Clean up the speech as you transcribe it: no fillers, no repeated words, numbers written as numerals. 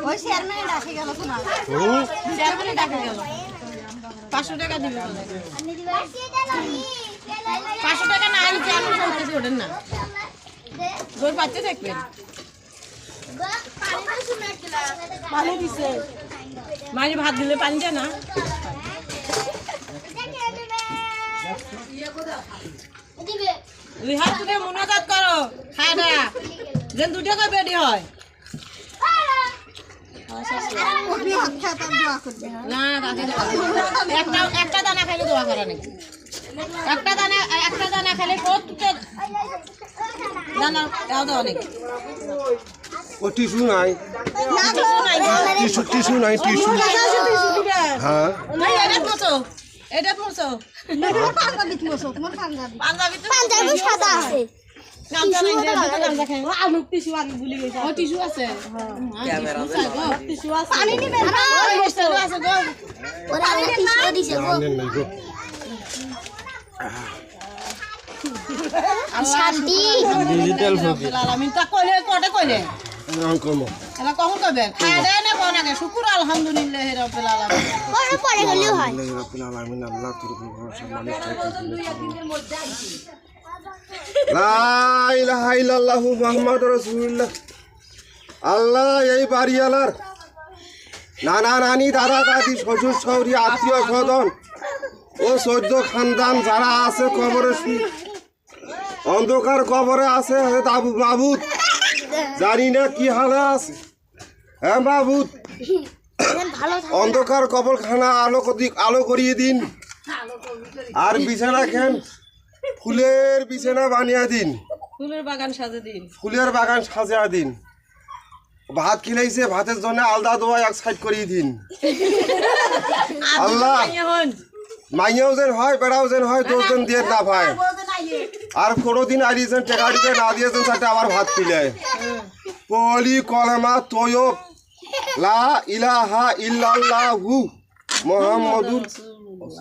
ওই চেয়ারম্যান ডাকে গেল তো না চেয়ারম্যান ডাকে গেল 500 টাকা দিবে 500 টাকা না আমি চেয়ারম্যান বলতেছি ওঠেন না দই পাচ্ছে দেখবেন পানি দিছে মাঝে ভাত দিলে পানি যায় না দুই হাত তুলে মুনাজাত করো খায়টা যেন 2 টাকা বেডি হয় না একটা দানা খাইলে দোয়া করা নাকি একটা দানা খাইলে প্রত্যেক দানা দেওয়া নাকি ও টিস্যু নাই টিস্যু নাই টিস্যু হ্যাঁ এটা মতো পাঞ্জাবি তোমার পাঞ্জাবি সাদা আছে টিস্যু আছে পানি নিবেন ওরা টিস্যু দিছে গো শান্তি ডিজিটাল ফকির আমি তা কইলে কোটে কইলে কম এলা কখন কইবেন খায় দেয় না কোন আগে শুকর আলহামদুলিল্লাহ রাব্বিল আলামিন পরে পরে গেলেও হয় রাব্বিল আলামিন আল্লাহ তোর ভরসা মালিক লা ইলাহা ইল্লাল্লাহু মুহাম্মাদুর রাসূলুল্লাহ আল্লাহ এই বাড়িওয়ালার নানা নানি দাদা দাদি শ্বশুর শাশুড়ি আত্মীয় স্বজন ও 14 খানদান যারা আছে কবরে অন্ধকার কবরে আছে মাবুদ জানি না কি হালে আছে হ্যাঁ মাবুদ অন্ধকার কবরখানা আলো করিয়ে দিন আর বিছানা খেন ফুলের বিছানা বানিয়ে দিন ফুলের বাগান সাজিয়ে দিন ফুলের বাগান সাজিয়ে দিন ভাত খিলাইছে ভাতের জন্য আলাদা দোয়া এক সাইড করিয়ে দিন আল্লাহ মাইয়াও যেন হয় বেড়াও যেন হয় 10 জন দিয়ে না ভাই আর কোনোদিন আইছেন টাকা দিতে না দিয়েছেন সাথে আবার ভাত খিলে পলি কলেমা তয়ব লা ইলাহা ইল্লাল্লাহু মুহাম্মাদুর